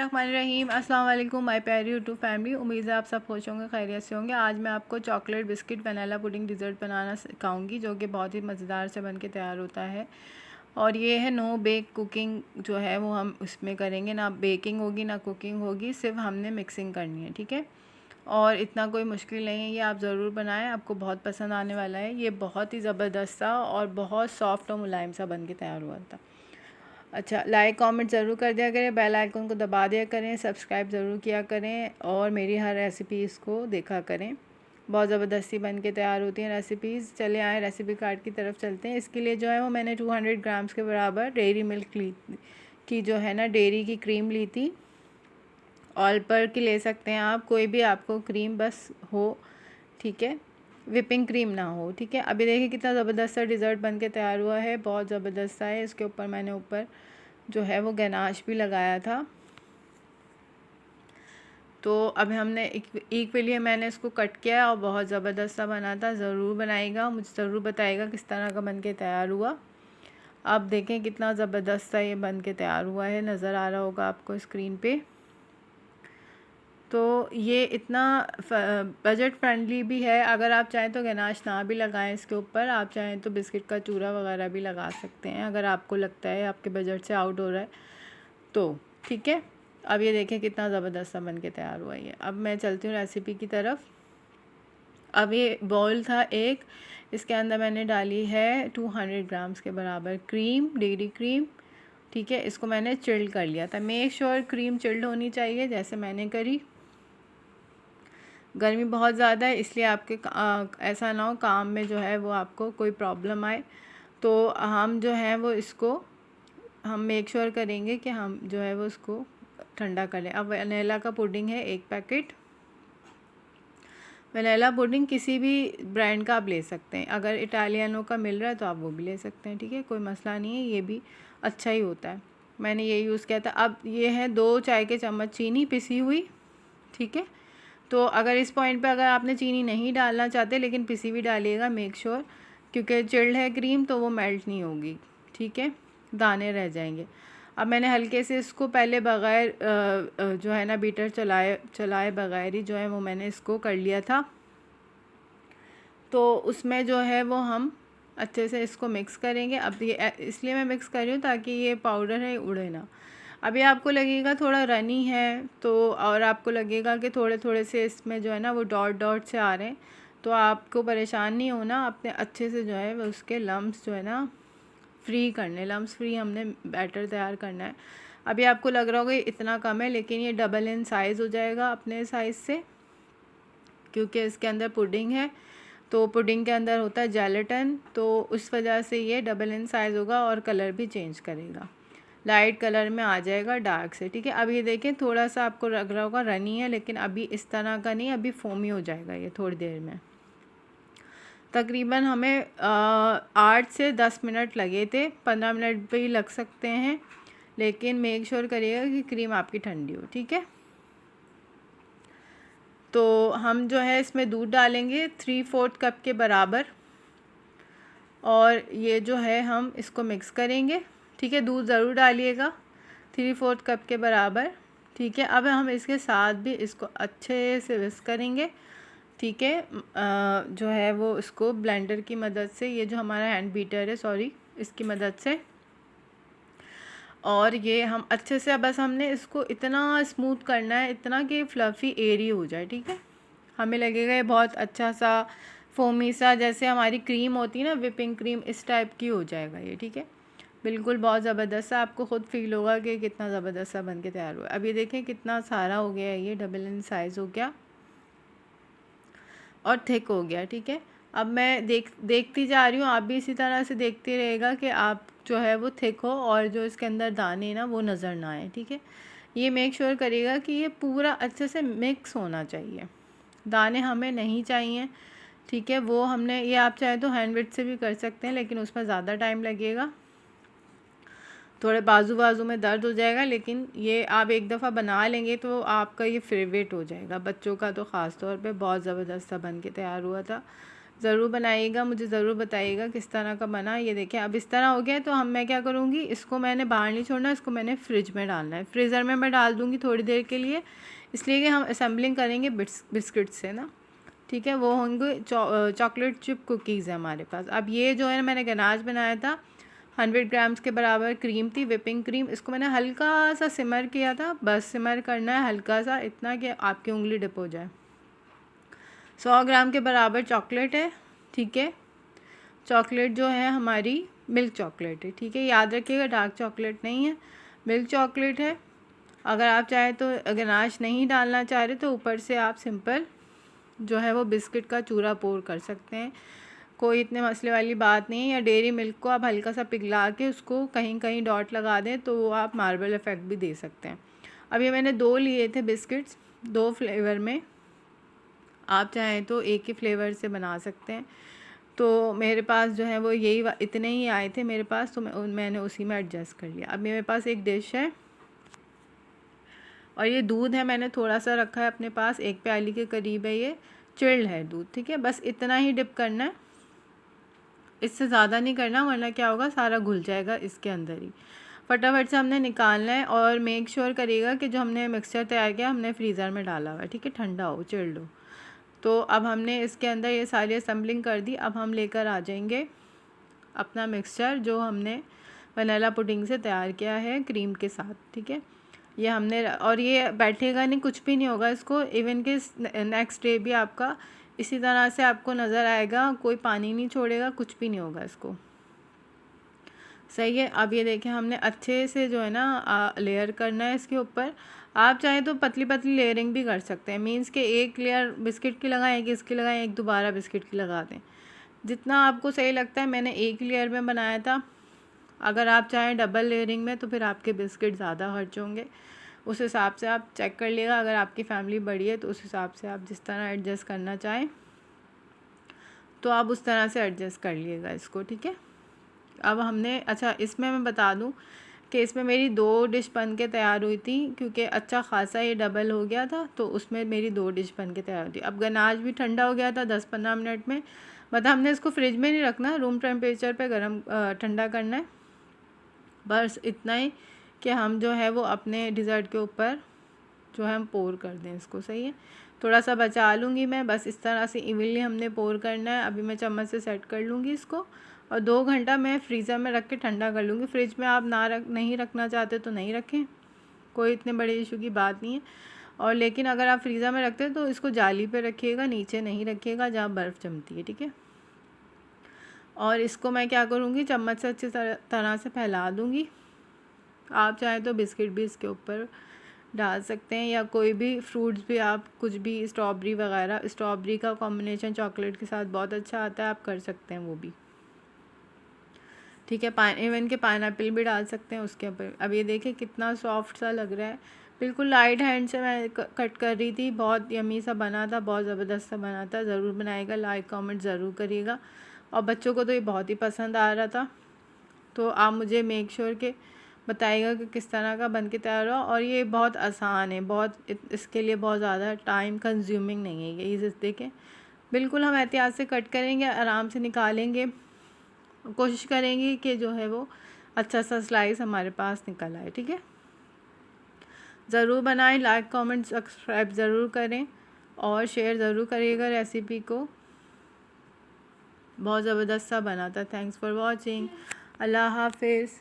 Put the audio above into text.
बिस्मिल्लाहिर्रहमानिर्रहीम। अस्सलाम वालेकुम माय प्यारी यूट्यूब फैमिली। उम्मीद है आप सब खुश होंगे, खैरियत से होंगे। आज मैं आपको chocolate biscuit vanilla pudding dessert बनाना सिखाऊंगी, जो कि बहुत ही मज़ेदार से बन के तैयार होता है। और ये है नो बेक कुकिंग जो है वो हम उसमें करेंगे, ना बेकिंग होगी ना कुकिंग होगी, सिर्फ हमने मिक्सिंग करनी है, ठीक है। और इतना कोई मुश्किल नहीं है, ये आप ज़रूर बनाएं, आपको बहुत पसंद आने वाला है। ये बहुत ही ज़बरदस्त सा और बहुत सॉफ्ट और मुलायम सा बन के तैयार हुआ था। अच्छा, लाइक कमेंट ज़रूर कर दिया करें, बेल आइकन को दबा दिया करें, सब्सक्राइब ज़रूर किया करें और मेरी हर रेसिपीज़ को देखा करें। बहुत ज़बरदस्ती बन के तैयार होती हैं रेसिपीज़। चले आए रेसिपी कार्ड की तरफ चलते हैं। इसके लिए जो है वो मैंने 200 ग्राम्स के बराबर डेयरी मिल्क की जो है ना डेयरी की क्रीम ली थी। ऑल पर की ले सकते हैं आप, कोई भी आपको क्रीम बस हो, ठीक है, विपिंग क्रीम ना हो, ठीक है। अभी देखिए कितना ज़बरदस्त सा डिज़र्ट बन के तैयार हुआ है, बहुत ज़बरदस्त सा है। इसके ऊपर मैंने ऊपर जो है वो गनाश भी लगाया था। तो अब हमने एक के लिए मैंने इसको कट किया और बहुत ज़बरदस्त सा बना था। ज़रूर बनाइएगा, मुझे ज़रूर बताइएगा किस तरह का बन के तैयार हुआ। आप देखें कितना ज़बरदस्त सा ये बन के तैयार हुआ है, नज़र आ रहा होगा आपको स्क्रीन पे। तो ये इतना बजट फ्रेंडली भी है। अगर आप चाहें तो गनाश ना भी लगाएं इसके ऊपर, आप चाहें तो बिस्किट का चूरा वगैरह भी लगा सकते हैं, अगर आपको लगता है आपके बजट से आउट हो रहा है तो, ठीक है। अब ये देखें कितना ज़बरदस्त सा बन के तैयार हुआ है। अब मैं चलती हूँ रेसिपी की तरफ। अब ये बाउल था एक, इसके अंदर मैंने डाली है 200 ग्राम्स के बराबर क्रीम, डेयरी क्रीम, ठीक है। इसको मैंने चिल्ड कर लिया था। मेक श्योर क्रीम चिल्ड होनी चाहिए, जैसे मैंने करी। गर्मी बहुत ज़्यादा है, इसलिए आपके ऐसा ना हो काम में जो है वो आपको कोई प्रॉब्लम आए। तो हम जो है वो इसको हम मेक श्योर करेंगे कि हम जो है वो उसको ठंडा करें। अब वनीला का पुडिंग है 1 पैकेट। वनीला पुडिंग किसी भी ब्रांड का आप ले सकते हैं, अगर इटालियनों का मिल रहा है तो आप वो भी ले सकते हैं, ठीक है, कोई मसला नहीं है, ये भी अच्छा ही होता है। मैंने ये यूज़ किया था। अब ये है 2 चाय के चम्मच चीनी पिसी हुई, ठीक है। तो अगर इस पॉइंट पे अगर आपने चीनी नहीं डालना चाहते लेकिन पिसी हुई डालिएगा, मेक श्योर, क्योंकि चिल्ड है क्रीम तो वो मेल्ट नहीं होगी, ठीक है, दाने रह जाएंगे। अब मैंने हल्के से इसको पहले बग़ैर जो है ना बीटर चलाए बग़ैर ही जो है वो मैंने इसको कर लिया था। तो उसमें जो है वो हम अच्छे से इसको मिक्स करेंगे। अब ये इसलिए मैं मिक्स कर रही हूँ ताकि ये पाउडर है उड़े ना। अभी आपको लगेगा थोड़ा रनी है तो, और आपको लगेगा कि थोड़े थोड़े से इसमें जो है ना वो डॉट डॉट से आ रहे हैं, तो आपको परेशान नहीं होना। आपने अच्छे से जो है वो उसके लम्स जो है ना फ्री करने, लम्स फ्री हमने बैटर तैयार करना है। अभी आपको लग रहा होगा इतना कम है, लेकिन ये डबल इन साइज़ हो जाएगा अपने साइज़ से, क्योंकि इसके अंदर पुडिंग है। तो पुडिंग के अंदर होता है जेलेटिन, तो उस वजह से ये डबल इन साइज़ होगा और कलर भी चेंज करेगा, लाइट कलर में आ जाएगा डार्क से, ठीक है। अब ये देखें थोड़ा सा आपको लग रहा होगा रनी है, लेकिन अभी इस तरह का नहीं, अभी फोमी हो जाएगा ये थोड़ी देर में। तकरीबन हमें 8 से 10 मिनट लगे थे, 15 मिनट भी लग सकते हैं, लेकिन मेक श्योर करिएगा कि क्रीम आपकी ठंडी हो, ठीक है। तो हम जो है इसमें दूध डालेंगे 3/4 कप के बराबर, और ये जो है हम इसको मिक्स करेंगे, ठीक है। दूध ज़रूर डालिएगा 3/4 कप के बराबर, ठीक है। अब हम इसके साथ भी इसको अच्छे से विस्क करेंगे, ठीक है। जो है वो इसको ब्लेंडर की मदद से, ये जो हमारा हैंड बीटर है, सॉरी, इसकी मदद से, और ये हम अच्छे से बस हमने इसको इतना स्मूथ करना है, इतना कि फ्लफ़ी एयरी हो जाए, ठीक है। हमें लगेगा ये बहुत अच्छा सा फोमी सा, जैसे हमारी क्रीम होती है ना विपिंग क्रीम, इस टाइप की हो जाएगा ये, ठीक है। बिल्कुल बहुत ज़बरदस्त सा, आपको ख़ुद फील होगा कि कितना ज़बरदस्त सा बन के तैयार हुआ। अब ये देखें कितना सारा हो गया है, ये डबल इन साइज़ हो गया और थिक हो गया, ठीक है। अब मैं देखती जा रही हूँ, आप भी इसी तरह से देखते रहेगा कि आप जो है वो थिक हो और जो इसके अंदर दाने ना वो नज़र ना आए, ठीक है। ये मेक श्योर करिएगा कि ये पूरा अच्छे से मिक्स होना चाहिए, दाने हमें नहीं चाहिए, ठीक है। वो हमने ये आप चाहे तो हैंड विच से भी कर सकते हैं, लेकिन उसमें ज़्यादा टाइम लगेगा, थोड़े बाजू में दर्द हो जाएगा, लेकिन ये आप एक दफ़ा बना लेंगे तो आपका ये फेवरेट हो जाएगा, बच्चों का तो ख़ास तौर पे। बहुत ज़बरदस्त सा बन के तैयार हुआ था, ज़रूर बनाइएगा, मुझे ज़रूर बताइएगा किस तरह का बना। ये देखिए अब इस तरह हो गया है, तो मैं क्या करूँगी, इसको मैंने बाहर नहीं छोड़ना, इसको मैंने फ्रिज में डालना है। फ्रीज़र में मैं डाल दूँगी थोड़ी देर के लिए, इसलिए कि हम असेंबलिंग करेंगे बिस्किट से ना, ठीक है। वो होंगे चॉकलेट चिप कुकीज़ है हमारे पास। अब ये जो है मैंने गनाश बनाया था, 100 ग्राम्स के बराबर क्रीम थी, विपिंग क्रीम। इसको मैंने हल्का सा सिमर किया था, बस सिमर करना है हल्का सा, इतना कि आपकी उंगली डिप हो जाए। 100 ग्राम के बराबर चॉकलेट है, ठीक है। चॉकलेट जो है हमारी मिल्क चॉकलेट है, ठीक है। याद रखिएगा डार्क चॉकलेट नहीं है, मिल्क चॉकलेट है। अगर आप चाहे तो गनाश नहीं डालना चाह रहे तो ऊपर से आप सिंपल जो है वो बिस्किट का चूरा पोर कर सकते हैं, कोई इतने मसले वाली बात नहीं है। या डेयरी मिल्क को आप हल्का सा पिघला के उसको कहीं कहीं डॉट लगा दें तो वो आप मार्बल इफ़ेक्ट भी दे सकते हैं। अब ये मैंने 2 लिए थे बिस्किट्स, 2 फ्लेवर में, आप चाहें तो एक ही फ्लेवर से बना सकते हैं। तो मेरे पास जो है वो यही इतने ही आए थे मेरे पास, तो मैंने उसी में एडजस्ट कर लिया। अब मेरे पास एक डिश है और ये दूध है, मैंने थोड़ा सा रखा है अपने पास, 1 प्याली के करीब है, ये चिल्ड है दूध, ठीक है। बस इतना ही डिप करना है, इससे ज़्यादा नहीं करना, वरना क्या होगा सारा घुल जाएगा इसके अंदर ही। फटाफट से हमने निकालना है और मेक श्योर करिएगा कि जो हमने मिक्सचर तैयार किया हमने फ्रीज़र में डाला हुआ है, ठीक है, ठंडा हो, चिल्ड हो। तो अब हमने इसके अंदर ये सारी असेंबलिंग कर दी। अब हम लेकर आ जाएंगे अपना मिक्सचर जो हमने वनीला पुडिंग से तैयार किया है क्रीम के साथ, ठीक है। ये हमने, और ये बैठेगा नहीं, कुछ भी नहीं होगा इसको, इवन कि नेक्स्ट डे भी आपका इसी तरह से आपको नज़र आएगा, कोई पानी नहीं छोड़ेगा, कुछ भी नहीं होगा इसको, सही है। अब ये देखें हमने अच्छे से जो है ना लेयर करना है इसके ऊपर। आप चाहें तो पतली पतली लेयरिंग भी कर सकते हैं, मीन्स के एक लेयर बिस्किट की लगाएं, एक इसकी लगाएं, एक दोबारा बिस्किट की लगा दें, जितना आपको सही लगता है। मैंने एक लेयर में बनाया था, अगर आप चाहें डबल लेयरिंग में तो फिर आपके बिस्किट ज़्यादा खर्च होंगे, उस हिसाब से आप चेक कर लिएगा। अगर आपकी फैमिली बड़ी है तो उस हिसाब से आप जिस तरह एडजस्ट करना चाहें तो आप उस तरह से एडजस्ट कर लिएगा इसको, ठीक है। अब हमने, अच्छा इसमें मैं बता दूं कि इसमें मेरी 2 डिश बन के तैयार हुई थी, क्योंकि अच्छा खासा ये डबल हो गया था, तो उसमें मेरी 2 डिश बन के तैयार हुई। अब गनाश भी ठंडा हो गया था 10-15 मिनट में, मतलब हमने इसको फ्रिज में नहीं रखना, रूम टेम्परेचर पे गर्म ठंडा करना है। बस इतना ही कि हम जो है वो अपने डिज़र्ट के ऊपर जो है हम पोर कर दें इसको, सही है। थोड़ा सा बचा लूँगी मैं, बस इस तरह से इवनली हमने पोर करना है। अभी मैं चम्मच से सेट कर लूँगी इसको और 2 घंटा मैं फ्रीज़र में रख के ठंडा कर लूँगी। फ्रिज में आप नहीं रखना चाहते तो नहीं रखें, कोई इतने बड़े इशू की बात नहीं है। और लेकिन अगर आप फ्रीज़र में रखते हैं तो इसको जाली पे रखिएगा, नीचे नहीं रखिएगा जहाँ बर्फ़ जमती है, ठीक है। और इसको मैं क्या करूँगी, चम्मच से अच्छी तरह से फैला दूँगी। आप चाहें तो बिस्किट भी इसके ऊपर डाल सकते हैं, या कोई भी फ्रूट्स भी, आप कुछ भी, स्ट्रॉबेरी वगैरह, स्ट्रॉबेरी का कॉम्बिनेशन चॉकलेट के साथ बहुत अच्छा आता है, आप कर सकते हैं वो भी, ठीक है। इवन के पाइनएप्पल भी डाल सकते हैं उसके ऊपर। अब ये देखिए कितना सॉफ्ट सा लग रहा है, बिल्कुल लाइट हैंड से मैं कट कर रही थी, बहुत यमी सा बना था, बहुत ज़बरदस्त सा बना था। ज़रूर बनाएगा, लाइक कमेंट ज़रूर करिएगा। और बच्चों को तो ये बहुत ही पसंद आ रहा था, तो आप मुझे मेक श्योर के बताइएगा कि किस तरह का बन के तैयार हुआ। और ये बहुत आसान है, बहुत इसके लिए बहुत ज़्यादा टाइम कंज्यूमिंग नहीं है ये देखें, बिल्कुल हम एहतियात से कट करेंगे, आराम से निकालेंगे, कोशिश करेंगे कि जो है वो अच्छा सा स्लाइस हमारे पास निकल आए, ठीक है। ज़रूर बनाएं, लाइक कमेंट सब्सक्राइब ज़रूर करें और शेयर ज़रूर करिएगा रेसिपी को, बहुत ज़बरदस्त सा बना था। थैंक्स फॉर वॉचिंग, अल्लाह हाफिज़।